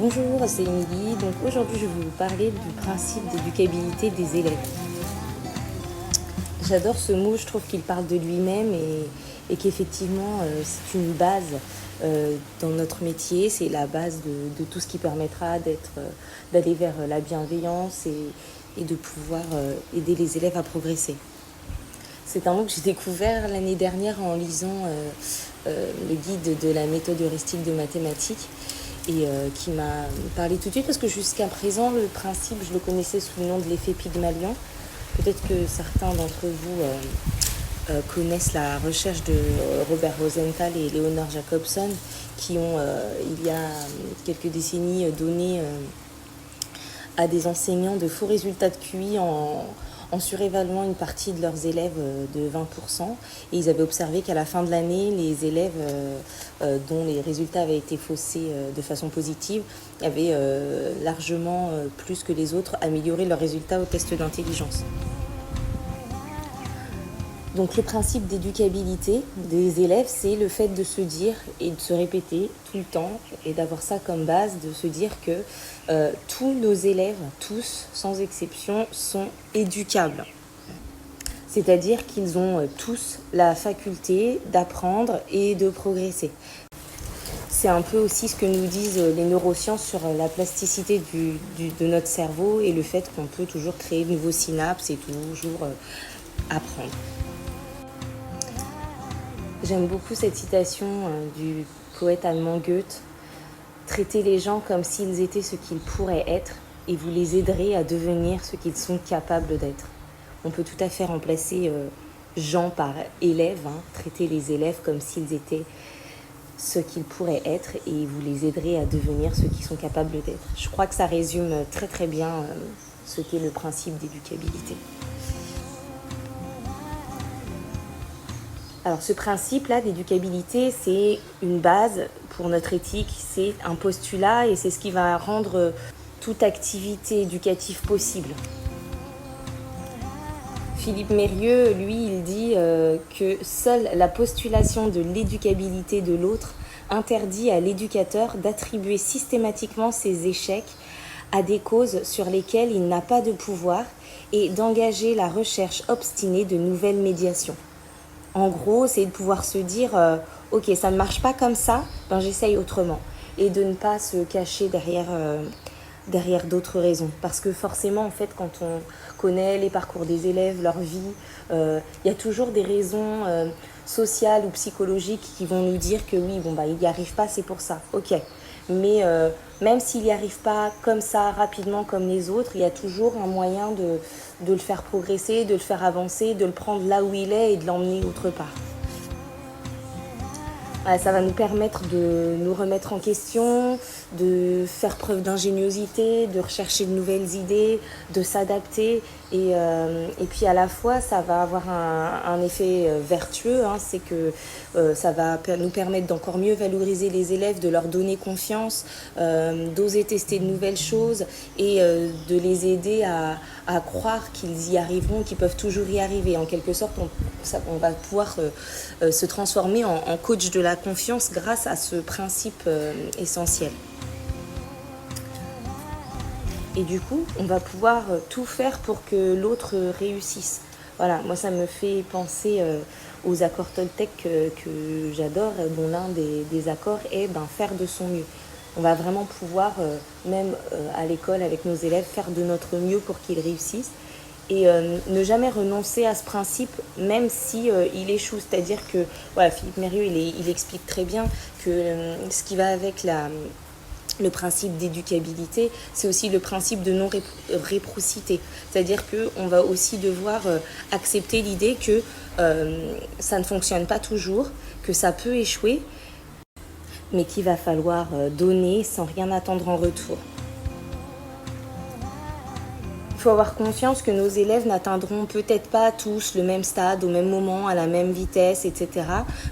Bonjour, c'est Émilie. Donc aujourd'hui, je vais vous parler du principe d'éducabilité des élèves. J'adore ce mot, je trouve qu'il parle de lui-même et qu'effectivement, c'est une base dans notre métier. C'est la base de tout ce qui permettra d'aller vers la bienveillance et de pouvoir aider les élèves à progresser. C'est un mot que j'ai découvert l'année dernière en lisant le guide de la méthode heuristique de mathématiques et qui m'a parlé tout de suite parce que jusqu'à présent, le principe, je le connaissais sous le nom de l'effet Pygmalion. Peut-être que certains d'entre vous connaissent la recherche de Robert Rosenthal et Leonard Jacobson qui ont, il y a quelques décennies, donné à des enseignants de faux résultats de QI en surévaluant une partie de leurs élèves de 20%. Et ils avaient observé qu'à la fin de l'année, les élèves dont les résultats avaient été faussés de façon positive avaient largement plus que les autres amélioré leurs résultats au test d'intelligence. Donc le principe d'éducabilité des élèves, c'est le fait de se dire et de se répéter tout le temps et d'avoir ça comme base, de se dire que tous nos élèves, tous sans exception, sont éducables. C'est-à-dire qu'ils ont tous la faculté d'apprendre et de progresser. C'est un peu aussi ce que nous disent les neurosciences sur la plasticité de notre cerveau et le fait qu'on peut toujours créer de nouveaux synapses et toujours apprendre. J'aime beaucoup cette citation du poète allemand Goethe. Traitez les gens comme s'ils étaient ce qu'ils pourraient être et vous les aiderez à devenir ce qu'ils sont capables d'être. On peut tout à fait remplacer gens par élèves, traiter les élèves comme s'ils étaient ce qu'ils pourraient être et vous les aiderez à devenir ce qu'ils sont capables d'être. Je crois que ça résume très très bien ce qu'est le principe d'éducabilité. Alors ce principe-là d'éducabilité, c'est une base pour notre éthique, c'est un postulat et c'est ce qui va rendre toute activité éducative possible. Philippe Mérieux, lui, il dit que seule la postulation de l'éducabilité de l'autre interdit à l'éducateur d'attribuer systématiquement ses échecs à des causes sur lesquelles il n'a pas de pouvoir et d'engager la recherche obstinée de nouvelles médiations. En gros, c'est de pouvoir se dire ok, ça ne marche pas comme ça, j'essaye autrement. Et de ne pas se cacher derrière d'autres raisons. Parce que forcément, en fait, quand on connaît les parcours des élèves, leur vie, il y a toujours des raisons sociales ou psychologiques qui vont nous dire que oui, il n'y arrive pas, c'est pour ça. Ok. Mais même s'il n'y arrive pas comme ça, rapidement, comme les autres, il y a toujours un moyen de le faire progresser, de le faire avancer, de le prendre là où il est et de l'emmener autre part. Ça va nous permettre de nous remettre en question, de faire preuve d'ingéniosité, de rechercher de nouvelles idées, de s'adapter. Et puis à la fois, ça va avoir un effet vertueux, c'est que ça va nous permettre d'encore mieux valoriser les élèves, de leur donner confiance, d'oser tester de nouvelles choses et de les aider à croire qu'ils y arriveront, qu'ils peuvent toujours y arriver. En quelque sorte, on va pouvoir se transformer en coach de la confiance grâce à ce principe essentiel. Et du coup, on va pouvoir tout faire pour que l'autre réussisse. Voilà, moi ça me fait penser aux accords Toltec que j'adore, dont l'un des accords est faire de son mieux. On va vraiment pouvoir, même à l'école avec nos élèves, faire de notre mieux pour qu'ils réussissent. Et ne jamais renoncer à ce principe, même si il échoue. C'est-à-dire que, Philippe Mérieux, il explique très bien que ce qui va avec le principe d'éducabilité, c'est aussi le principe de non-réprocité. C'est-à-dire qu'on va aussi devoir accepter l'idée que ça ne fonctionne pas toujours, que ça peut échouer, mais qu'il va falloir donner sans rien attendre en retour. Il faut avoir conscience que nos élèves n'atteindront peut-être pas tous le même stade, au même moment, à la même vitesse, etc.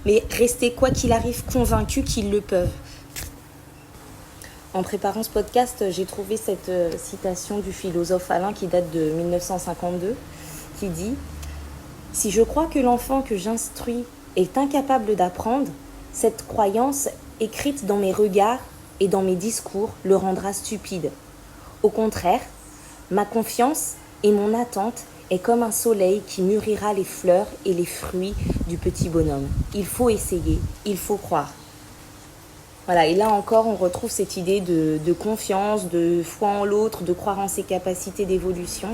Mais rester, quoi qu'il arrive, convaincus qu'ils le peuvent. En préparant ce podcast, j'ai trouvé cette citation du philosophe Alain qui date de 1952, qui dit « Si je crois que l'enfant que j'instruis est incapable d'apprendre, cette croyance, écrite dans mes regards, et dans mes discours le rendra stupide. Au contraire, ma confiance et mon attente est comme un soleil qui mûrira les fleurs et les fruits du petit bonhomme. Il faut essayer, il faut croire. Voilà, et là encore, on retrouve cette idée de confiance, de foi en l'autre, de croire en ses capacités d'évolution.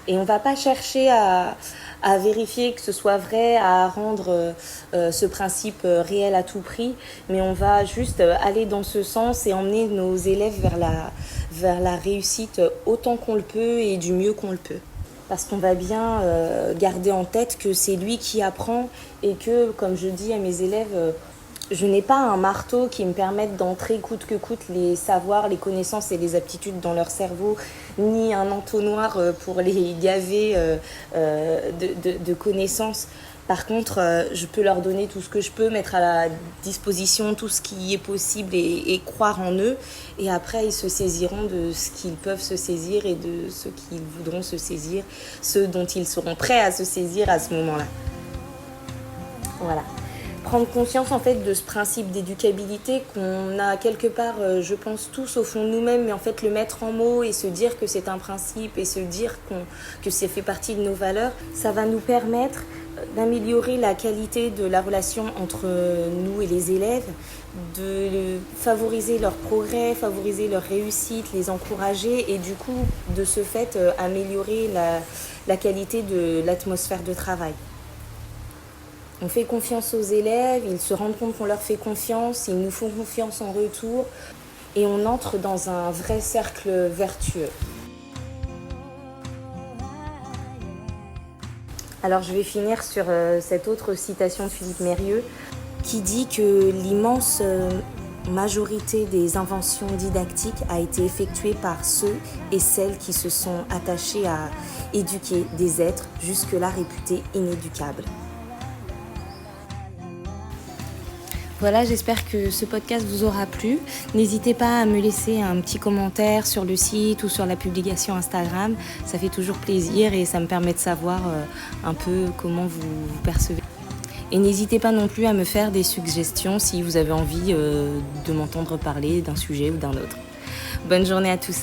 Et on ne va pas chercher à vérifier que ce soit vrai, à rendre ce principe réel à tout prix, mais on va juste aller dans ce sens et emmener nos élèves vers la réussite autant qu'on le peut et du mieux qu'on le peut. Parce qu'on va bien garder en tête que c'est lui qui apprend et que, comme je dis à mes élèves, je n'ai pas un marteau qui me permette d'entrer coûte que coûte les savoirs, les connaissances et les aptitudes dans leur cerveau, ni un entonnoir pour les gaver de connaissances. Par contre, je peux leur donner tout ce que je peux, mettre à la disposition tout ce qui est possible et croire en eux. Et après, ils se saisiront de ce qu'ils peuvent se saisir et de ce qu'ils voudront se saisir, ce dont ils seront prêts à se saisir à ce moment-là. Voilà. Prendre conscience en fait de ce principe d'éducabilité qu'on a quelque part, je pense tous au fond de nous-mêmes, mais en fait le mettre en mots et se dire que c'est un principe et se dire que ça fait partie de nos valeurs, ça va nous permettre d'améliorer la qualité de la relation entre nous et les élèves, de favoriser leur progrès, favoriser leur réussite, les encourager et du coup de ce fait améliorer la qualité de l'atmosphère de travail. On fait confiance aux élèves, ils se rendent compte qu'on leur fait confiance, ils nous font confiance en retour et on entre dans un vrai cercle vertueux. Alors je vais finir sur cette autre citation de Philippe Mérieux qui dit que l'immense majorité des inventions didactiques a été effectuée par ceux et celles qui se sont attachés à éduquer des êtres jusque-là réputés inéducables. Voilà, j'espère que ce podcast vous aura plu. N'hésitez pas à me laisser un petit commentaire sur le site ou sur la publication Instagram. Ça fait toujours plaisir et ça me permet de savoir un peu comment vous percevez. Et n'hésitez pas non plus à me faire des suggestions si vous avez envie de m'entendre parler d'un sujet ou d'un autre. Bonne journée à tous.